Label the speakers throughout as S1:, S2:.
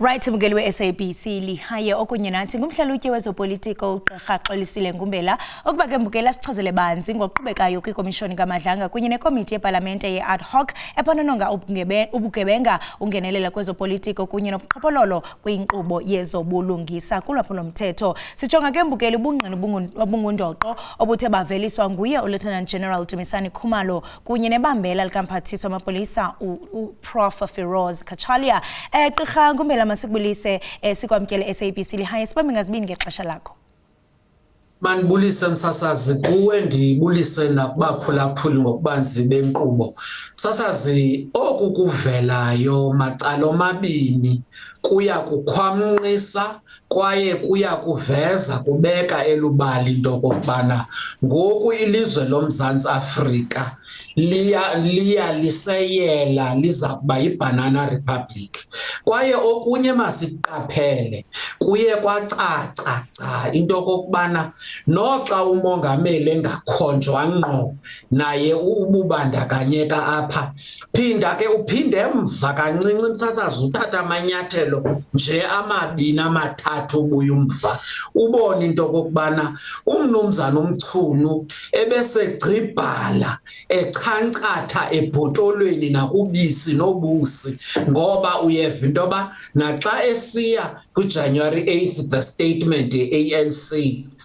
S1: Right, mgeli we-SABC lihaye okunye nathi ngumhlalutyi wezopolitiko uGqirha Xolisile Ngumbela okuba ke mbukela sichazele banzi ngokuqhubekayo kwikomishoni kaMadlanga kunye nekomiti yepalamente ye-ad hoc ephonononga ubugebenga ungenelela kwezopolitiko kunye nobuqhophololo kwinkqubo yezobulungisa kulwaphulo-mthetho. Sijonga ke mbukeli ubungqina obungundoqo obuthe baveliswa nguye uLieutenant General Dumisani Khumalo kunye nebambela likamphathiswa wamapolisa uProf Feroz Kachalia. Gqirha Ngumbela masikubulise sikwamkele SABC lihaye sibambe ngazibini ngexesha lakho.
S2: Manibulise msasazi kuwe ndibulise nakubaphulaphuli ngokubanzi benkqubo. Msasazi oku kuvelayo macala omabini kuya kukhwamnqisa kwaye kuya kuveza kubeka elubali into okokubana ngoku ilizwe loMzantsi Afrika liseyela liza kuba yiBanana Republic. Kwaye okunye masiqaphele kuye kwacaca into okokubana noxa umongameli engakhonjwa ngqo naye ububandakanyeka apha phinda ke uphinde emva kancinci msasazi uthatha amanyathelo nje amabini amathathu ubuye umva ubone into okokubana umnumzana uMchunu ebesegcibhala echanqatha ebhotolweni nakubisi nobusi ngoba uyeva into yoba naxa esiya kuJanuary 8th the statement ye-ANC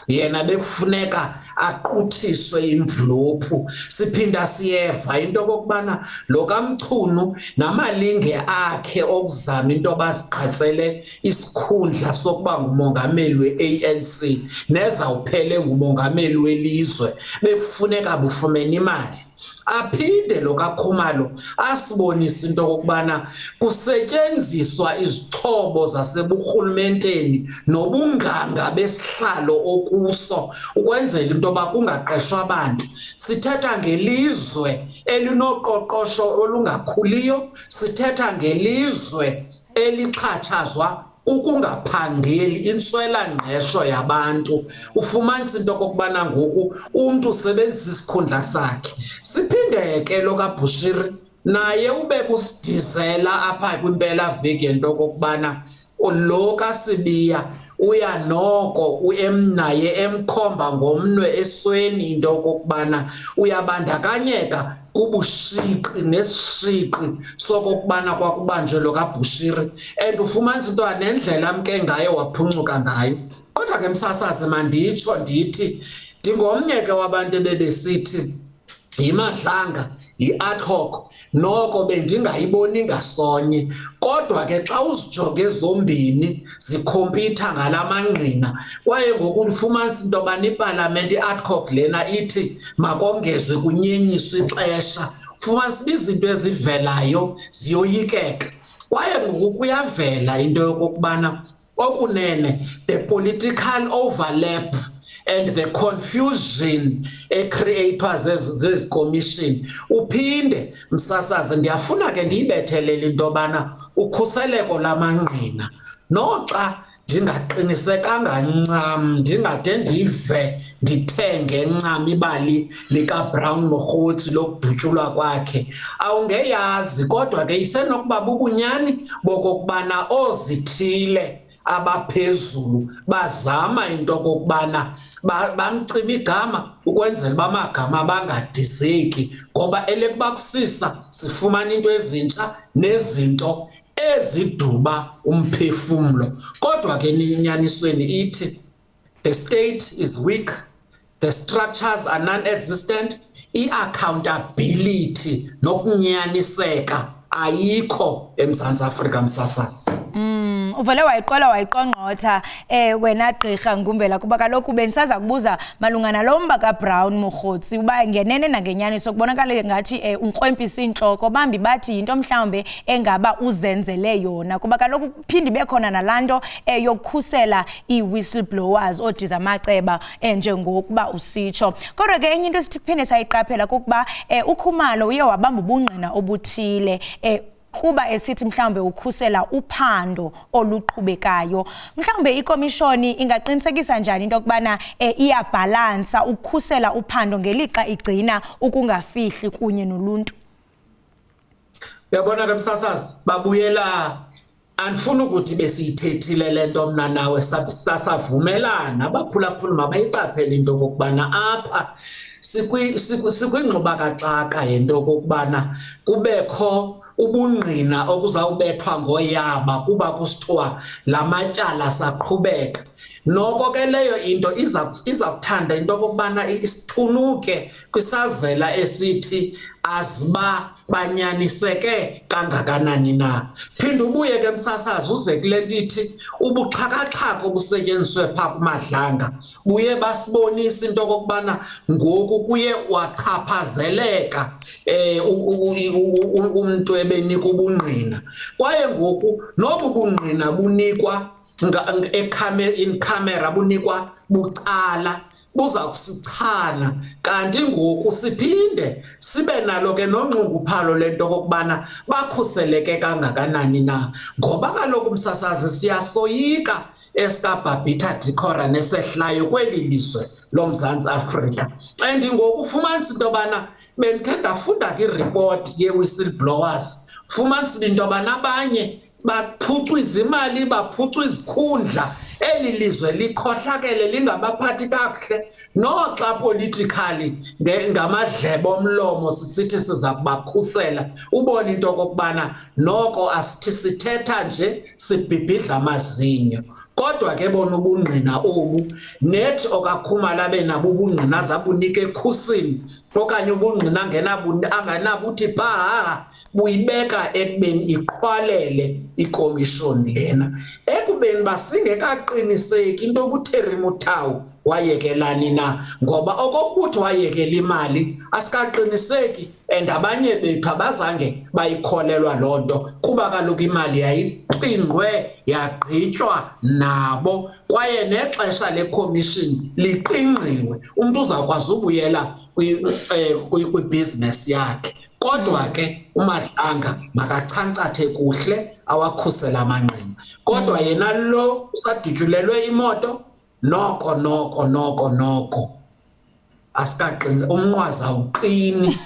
S2: yena bekufuneka aquthiswe imvlophu. Siphinda siyeva into okokubana lo kaMchunu namalinge akhe okuzama into baziqhatsele isikhundla sokuba ngumongameli we-ANC nezawuphele ngumongameli welizwe bekufuneka bufumene imali. Aphinde lo kaKhumalo asibonisa into okokubana kusetyenziswa izixhobo zaseburhulumenteni nobunganga besihlalo okuso ukwenzela into yoba kungaqeshwa abantu. Sithetha ngelizwe elinoqoqosho olungakhuliyo, sithetha ngelizwe elixhatshazwa ukungaphangeli intswela-ngqesho yabantu. Ufumanisa into okokubana ngoku umntu usebenzisa isikhundla sakhe. Siphinde ke lo kaBushiri naye ube kusidizela apha kwimpela veki into okokubana lo kaSibiya uya noko naye emkhomba ngomnwe esweni into okokubana uyabandakanyeka kubushiqi nesishiqi sokokubana kwakubanjwe lo kaBushiri and ufumanisa into nendlela amke ngayo waphuncuka ngayo. Kodwa ke msasazi manditsho ndithi ndingomnye ke wabantu ebebesithi yiMadlanga yi-ad hoc noko bendingayiboni ngasonye kodwa ke xa uzijonge zombini zikhompyutha ngalamangqina kwaye ngoku ufumanisa into yoba iParliament i-ad hoc lena ithi makongezwe kunyenyiswe ixesha. Ufumanisa izinto ezivelayo ziyoyikeka kwaye ngoku kuyavela into yokokubana okunene the political overlap and the confusion ecreatwa zezi commission. Uphinde msasazi ndiyafuna ke ndiyibethelele into yobana ukhuseleko lamangqina noxa ndingaqinisekanga ncam ndingade ndive ndithenge ncam ibali likaBrown Mokgotsi lokudutyulwa kwakhe awungeyazi kodwa ke isenokuba bubunyani bokokubana ozithile abaphezulu bazama into okokubana bamciba igama ukwenzela uba amagama bangadizeki ngoba elekuba kusisa sifumana into ezintsha nezinto eziduba umphefumlo. Kodwa ke enyanisweni ithi the state is weak, the structures are non-existent, i-accountability nokunyaniseka ayikho eMzantsi Afrika msasazi.
S1: Uvele wayiqongqotha wena Gqirha Ngumbela kuba kaloku bendisaza kubuza malunga nalo mba kaBrown Mokgotsi uba ngenene nangenyaniso kubonakala ngathi unkrwempisa intloko bambi bathi yinto mhlawumbe engaba uzenzele yona kuba kaloku phinde bekhona nalanto yokukhusela i-whistleblowers odiza amaceba njengokuba usitsho. Kodwa ke enye into esithi kuphinde sayiqaphela kukuba uKhumalo uye wabamba ubungqina obuthile kuba esithi mhlawumbe ukhusela uphando oluqhubekayo. Mhlawumbe ikomishoni ingaqinisekisa njani into yokubana iyabhalansa ukukhusela uphando ngelixa igcina ukungafihli kunye noluntu?
S2: Uyabona ke msasazi babuyela andifuna ukuthi besiyithethile lento mna nawe sasavumelana abaphulaphuli mabayiqaphele into kokubana apha sikwingxuba kaxaka yento kokubana kubekho ubungqina okuzawubethwa ngoyaba kuba kusithiwa la matyala saqhubeka. Noko ke leyo into izakuthanda into kokubana isithunuke kwisazela esithi aziba banyaniseke kangakanani na. Phinde ubuye ke msasazi uze kule nto ithi ubuxhakaxhaka obusetyenziswe phaa kumadlanga buye basibonisa into kokubana ngoku kuye wachaphazeleka umuntu ebenika ubungqina, kwaye ngoku nobu bungqina bunikwa in camera bunikwa bucala buza kusichana, kanti ngoku siphinde sibe nalo ke nonxunguphalo lento kokubana bakhuseleke kangakanani na. Ngoba kaloku msasazi siyasoyika esikabhabhitha dikora nesehlayo kweli lizwe loMzantsi Afrika, and ngoku ufumanisa into yobana bendikhe ndafunda kwiripoti ye-whistleblowers, fumanisa into yobana abanye baphucwa imali baphucwa izikhundla, eli lizwe likhohlakele lingabaphathi kakuhle, noxa politically ngamadlebe omlomo sisithi siza kubakhusela. Ubone into kokubana noko asithi sithetha nje sibhibhidla amazinyo, kodwa ke bona ubungqina obu nethi okaKhumalo benabo ubungqina zabunike ekhusini okanye ubungqina angenabuthi phaa buyibeka ekubeni iqhwalele ikomishoni lena, ekubeni basingekaqiniseki into yokuTerry Mutau wayekelani na, ngoba okokuthi wayekela imali asikaqiniseki, and abanye bethu abazange bayikholelwa loo nto kuba kaloku imali yayiqingqwe yagqitywa nabo, kwaye nexesha lekomishini liqingqiwe, umntu uzawukwazi ubuyela kwibhizinesi yakhe. Kodwa ke uMadlanga makachancathe kuhle awakhusela amanqina, kodwa yena lo usadutyulelwe imoto noko asikaqinisa umnqwazi awuqini.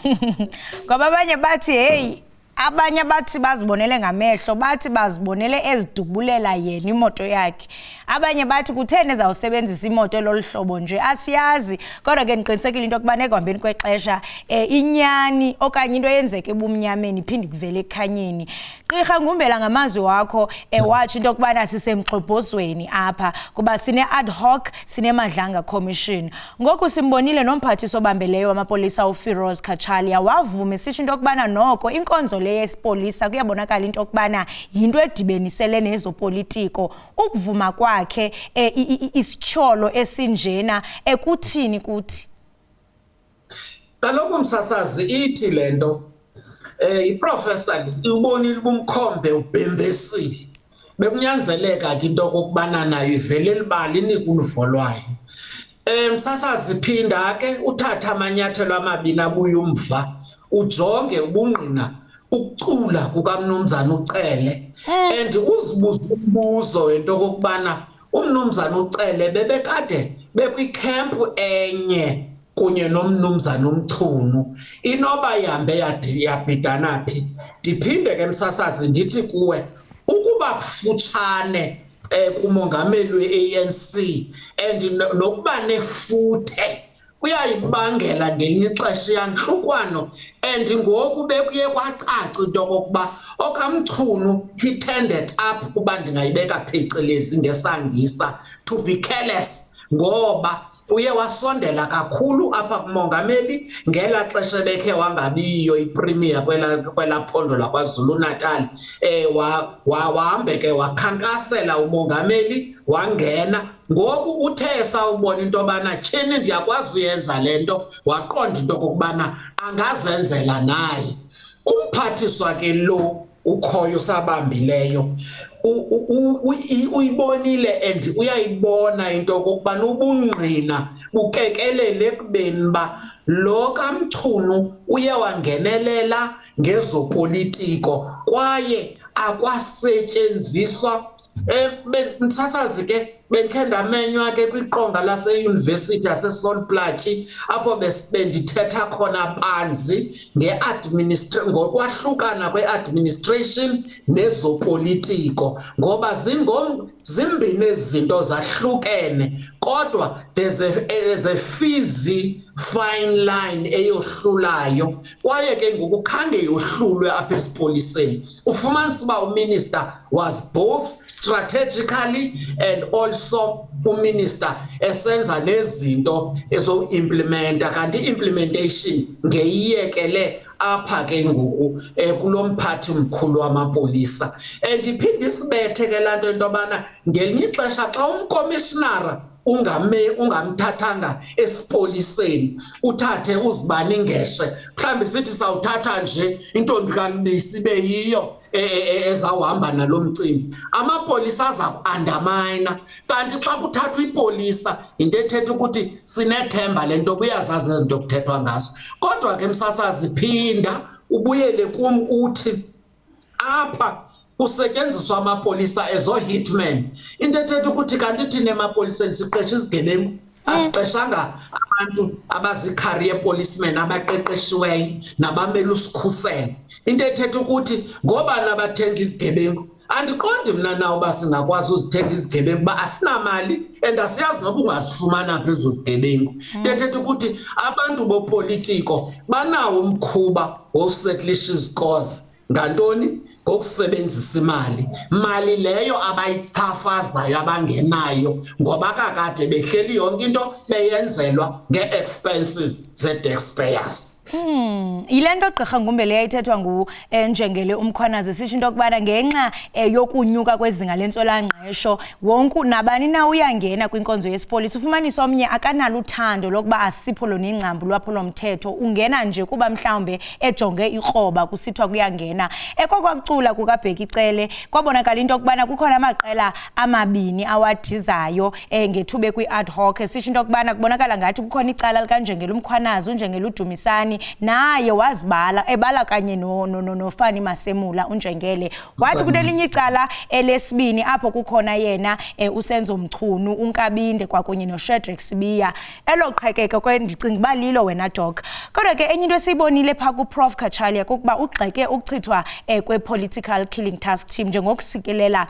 S1: Ngoba abanye bathi hey, abanye bathi bazibonele ngamehlo, bathi bazibonele ezidubulela yena imoto yakhe. Abanye bathi kutheni ezawusebenzisa imoto loluhlobo nje asiyazi, kodwa ke ndiqinisekile into yokubana ekuhambeni kwexesha inyani okanye into yenzeke ebumnyameni iphinde kuvele ekhanyeni. Gqirha Ngumbela, ngamazwi wakho wathi into yokubana sisemgxobhozweni apha kuba sine ad hoc sine Madlanga commission. Ngoku simbonile nomphathiswa obambeleyo wamapolisa uFiroz Khachalia wavuma sisho into yokubana noko inkonzo leyesipolisa kuyabonakala into yokubana yinto edibenisele nezopolitiko. Ukuvuma kwakhe isityholo esinjena ekuthini kuthi?
S2: Kaloku msasazi ithi lento iprofessor ubonile bumkhombe ubhembesile, bekunyanzeleka ke into kokubana nayo ivele libali nikuluvo lwayo. Msasazi phinda ke uthatha amanyathelo amabini abuye umva ujonge ubungqina ukucula kukaMnumzana uCele, and uzibuza umbuzo wento kokubana uMnumzana uCele bebekade bekwicamp enye kunye noMnumzana uMchunu, inoba ihambe yabhidana phi. Ndiphinde ke msasazi ndithi kuwe ukuba kufutshane kumongameli we-ANC and nokuba nefuthe kuyayibangela ngelinye ixesha yantlukwano, and ngoku bekuye kwacaca into kokuba okaMchunu he tended up kuba ndingayibeka phecelezi ngesangisa to be careless, ngoba uye wasondela kakhulu apha kumongameli ngela xesha bekhe wangabiyo ipremier kwela phondo laKwaZulu Natal. Wahambe ke wakhankasela umongameli wangena, ngoku uthe sawubona into yobana tshini ndiyakwazi uyenza le nto waqonda into kokubana angazenzela naye. Umphathiswa ke lo ukhoyo sabambileyo uyibonile and uyayibona into kokubana ubungqina bukekelele ekubeni ba lo kaMchunu uye wangenelela ngezopolitiko kwaye akwasetyenziswa Msasazi ke bendikhe ndamenywa ke kwiqonga laseYunivesithi yaseSolplaatje apho bendithetha khona banzi ngokwahlukana kwe-administration nezopolitiko ngoba zimbini izinto zahlukene kodwa there's a fizzy fine line eyohlulayo kwaye ke ngokukhange yohlulwe apha esipoliseni ufumanisa uba uminister was both strategically and also uminister esenza nezinto ezo-implementa kanti i-implementation ngeyiyekele apha ke ngoku kulomphathi mkhulu wamapolisa and iphinde isibethe ke laa nto into yobana ngelinye ixesha xa umkomishinara ungamthathanga esipoliseni uthathe uzibani ngeshe mhlawumbi sithi sawuthatha nje intombi kaNbisi ibe yiyo ezawuhamba nalomcimbi amapolisa aza ku-undermine kanti xa kuthathwa ipolisa into ethetha ukuthi sinethemba lento kuyazazi izinto kuthethwa ngazo kodwa ke msasazi phinda ubuyele kum uthi apha kusetyenziswa amapolisa ezo-hitman into ethetha ukuthi kanti thina emapoliseni siqesha izigebengu asiqeshanga abantu abazi-career policemen abaqeqeshiweyo nabamele usikhusela into ethetha ukuthi ngobani abathenga izigebengu andiqondi mna nawo uba singakwazi uzithenga izigebengu uba asinamali and asiyazi noba ungazifumana pha ezo zigebengu into ethetha ukuthi abantu bopolitiko banawo umkhuba wokusettlisha izikozi ngantoni ngokusebenzisa imali leyo abayithafazayo abangenayo ngoba kakade behleli yonke into beyenzelwa nge-expenses ze-taxpayers.
S1: Yile nto Gqirha Ngumbele yayithethwa Njengele Umkhwanazi sisho into yokubana ngenxa yokunyuka kwezinga lentswelangqesho wonke nabani na uyangena kwinkonzo yesipolisi ufumanisa omnye akanalo uthando lokuba asipho lona ingcambu lwaphulomthetho ungena nje kuba mhlawumbe ejonge ikroba kusithwa kuyangena ekokwakucula kukaBheki Cele kwabonakala into yokubana kukhona amaqela amabini awadizayo ngethuba kwi-ad hoc sisho into yokubana kubonakala ngathi kukhona icala likaNjengele Umkhwanazi uNjengele uDumisani naye wazibala ebala kanye noFani Masemula uNjengele wathi kunelinye icala elesibini apho kukhona yena uSenzo Mchunu uNkabinde kwakunye noShadrack Sibiya eloqhekeke kwendicinga balilo wena Doc kodwa ke enye into esiyibonile pha kuProf Khatshaliya kukuba ugxeke ukuchithwa kwe-political killing task team njengokusikelela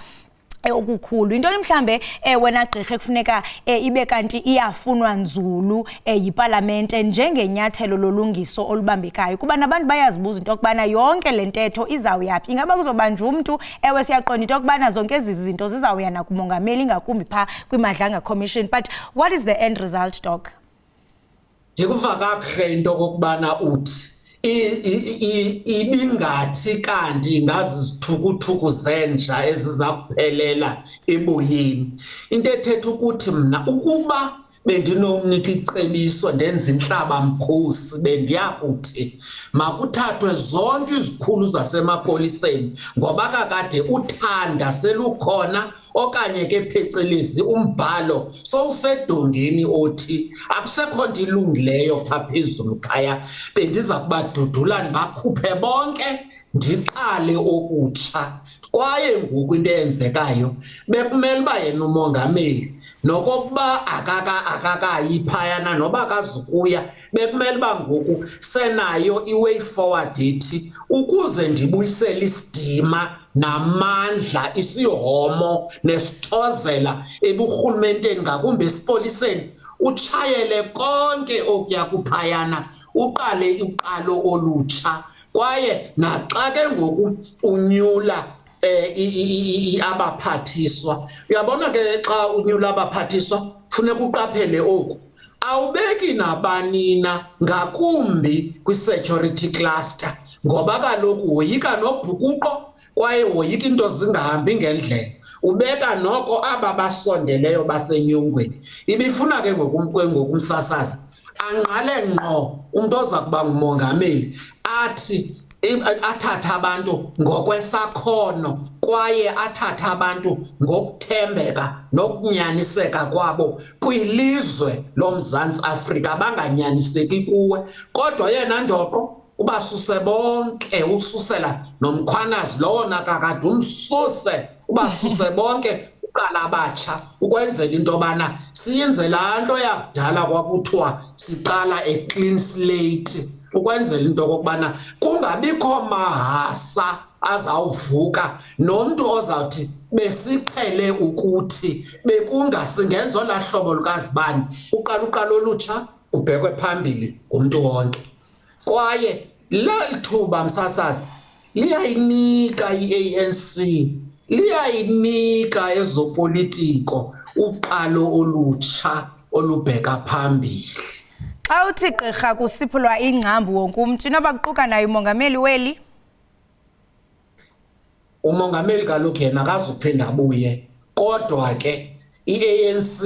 S1: okukhulu into mhlambe wena Gqirha kufuneka ibe kanti iyafunwa nzulu yiParlamente njengenyathelo lolungiso olubambekayo kuba nabantu bayazibuza into yokubana yonke lentetho izawuyapi ingaba kuzobanjwa umuntu siyaqonda into yokubana zonke ezi zinto zizawuya nakumongameli ngakumbi pha kwiMadlanga Commission but what is the end result Doc?
S2: Ndikuva kakuhle into kokubana uthi ibingathi kanti ingazizithukuthuku zenja eziza kuphelela eboyeni into ethetha ukuthi mna ukuba bendinomnika icebiso ndenza inhlaba mkhosi bendiyakuthi makuthathwe zonke izikhulu zasemapoliseni ngoba kakade uthanda selukhona okanye ke phecelezi umbhalo sowusedongeni othi akusekho nto ilungileyo pha phezulu phaya bendiza kubadudula ndibakhuphe bonke ndiqale okutsha kwaye ngoku into eyenzekayo bekumele uba yena umongameli nokokuba akakayiphayana noba akazukuya bekumele uba ngoku senayo iway forward ethi ukuze ndibuyisele isidima namandla isihomo nesithozela eburhulumenteni ngakumbi esipoliseni utshayele konke okuya kuphayana uqale uqalo olutsha kwaye naxa ke ngoku unyula abaphathiswa uyabona ke xa unyula abaphathiswa kufuneka uqaphele oku awubeki nabanina ngakumbi kwi-security cluster ngoba kaloku woyika nobhukuqo kwaye woyika into zingahambi ngendlela ubeka noko aba basondeleyo basenyongweni ibifuna ke ngokumsasazi anqale ngqo umuntu oza kuba ngumongameli athi athatha abantu ngokwesakhono kwaye athatha abantu ngokuthembeka nokunyaniseka kwabo kwilizwe loMzantsi Afrika banganyaniseki kuwe kodwa yena ndoqo ubasuse bonke ususela nomkhwanazi lowo nakakade umsuse ubasuse bonke uqala abatsha ukwenzela into yobana siyenze laa nto yakudala kwakuthiwa siqala a clean slate ukwenzela into okokubana kungabikho mahasa azawuvuka nomntu ozawuthi besiqhele ukuthi bekungasingenza olaa hlobo lukazibani uqala olutsha ubhekwe phambili ngumntu wonke. Kwaye leli thuba msasazi liyayinika i-ANC, liyayinika ezopolitiko uqalo olutsha olubheka phambili.
S1: Xa uthi gqirha kusiphulwa ingcambu wonke umntu inoba kuquka naye umongameli weli?
S2: Umongameli kaloku yena akazuphinda abuye, kodwa ke i-ANC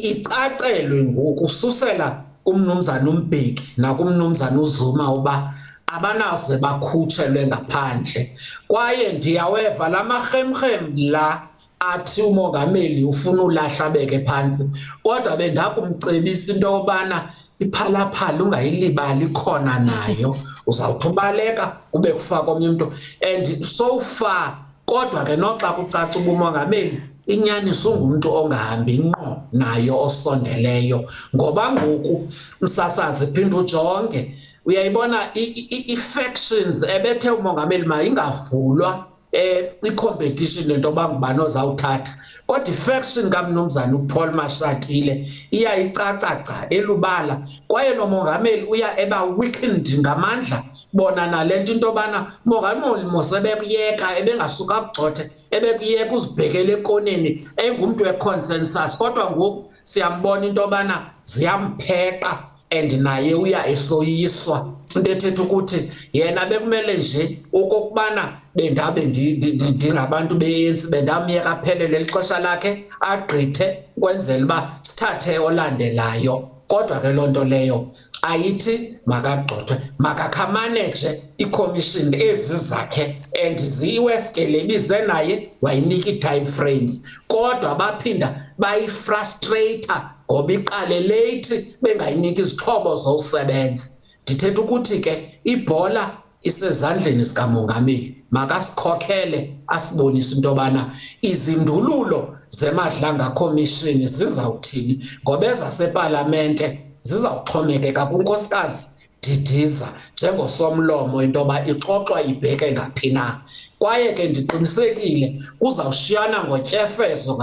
S2: icacelwe ngoku ususela kumnumzana uMbeki nakumnumzana uZuma uba abanaze bakhutshelwe ngaphandle. Kwaye ndiyaweva lamarhemrhem la athi umongameli ufuna ulahla beke phantsi, kodwa bendakumcebisa into yobana iphalaphala ungayilibali khona nayo uzawuthi ubaleka kube kufaka omnye umntu. And so far kodwa ke noxa kucaca uba umongameli inyaniso ungumntu ongahambi ngqo nayo osondeleyo, ngoba ngoku msasazi phinda ujonge uyayibona i-factions ebethe umongameli mayingavulwa i-competition lento yoba ngubani ozawuthatha, kodwa i-faction kamnumzana uPaul Mashatile iyayicacaca elubala. Kwaye nomongameli uya eba weakened ngamandla bona nalento into yobana umongameli mosebekuyeka ebengasuka kugxothe ebekuyeka uzibhekele ekoneni engumntu we-consensus, kodwa ngoku siyambona into yobana ziyampheqa and naye uya esoyiswa. Into ethetha ukuthi yena bekumele nje okokubana bendabe ndingabantu be-ANC bendamyeka aphelele lixesha lakhe agqithe kwenzela uba sithathe olandelayo. Kodwa ke loo nto leyo ayithi makagxothwe, makakhamanege ikhomishini ezi zakhe and ziwesikele bize naye wayinika ii-time frames, kodwa baphinda bayifrustrata ngoba iqale late bengayinika izixhobo zowusebenza. Ndithetha ukuthi ke ibhola isezandleni sikamongameli, makasikhokhele asibonise into yobana izindululo zeMadlanga Commission zizawuthini, ngoba ezasepalamente zizawuxhomekeka kunkosikazi Didiza njengosomlomo into yoba ixoxwa ibheke ngaphi na. Kwaye ke ndiqinisekile kuzawushiyana ngotyefezo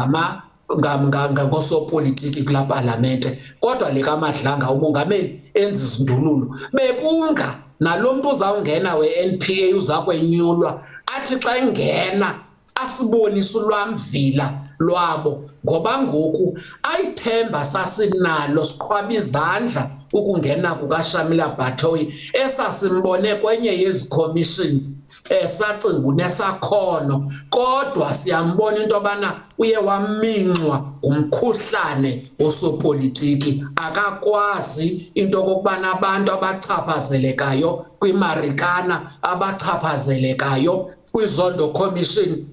S2: ngosopolitiki kulaa palamente, kodwa lekaMadlanga umongameli enza izindululo bekunga nalo mntu uzawungena we-NPA uza kwenyulwa athi xa engena asibonise ulwamvila lwabo, ngoba ngoku ayithemba sasinalo siqhwaba izandla ukungena kukaShamila Batoyi esasimbone kwenye yezi commissions sacinga unesakhono, kodwa siyambona into yobana uye waminxwa ngumkhuhlane osopolitiki, akakwazi into okokubana abantu abachaphazelekayo kwimarikana abachaphazelekayo kwizondo commission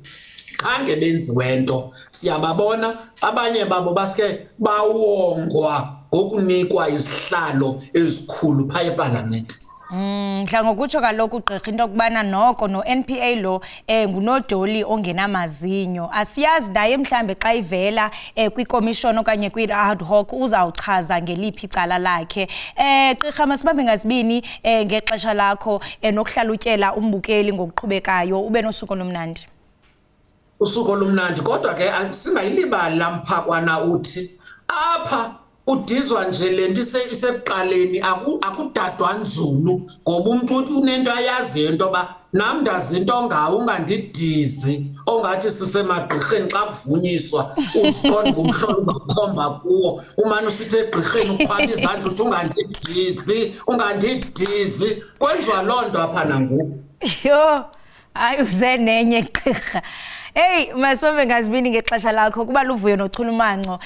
S2: khange benziwe nto. Siyababona abanye babo baske bawongwa ngokunikwa izihlalo ezikhulu phaya epalamente.
S1: Mhla ngokutsho kaloku gqirha into yokubana noko no-NPA lo ngunodoli ongenamazinyo, asiyazi naye mhlambe xa ivela kwikomishoni okanye kwi-ad hoc uzawuchaza ngeliphi icala lakhe. Gqirha masibambe ngazibini ngexesha lakho nokuhlalutyela umbukeli ngokuqhubekayo, ube nosuku olumnandi.
S2: Usuku olumnandi, kodwa ke singayilibali laMphakwana uthi apha udizwa nje lento isekuqaleni akudadwa nzulu, ngoba umuntu unento ayaziyo into yoba nam ndazi into ngawo ungandidizi ongathi sisemagqirheni xa kuvunyiswa uziqonda ngumhlolo uzakukhomba kuwo umane usithi egqirheni ukhwaba izandla uthi ungandidizi kwenziwa loo nto apha nangoku.
S1: Yho, hayi uze nenye gqirha. Hey, masibambe ngazibini ngexesha lakho, kuba luvuyo nochulumanco.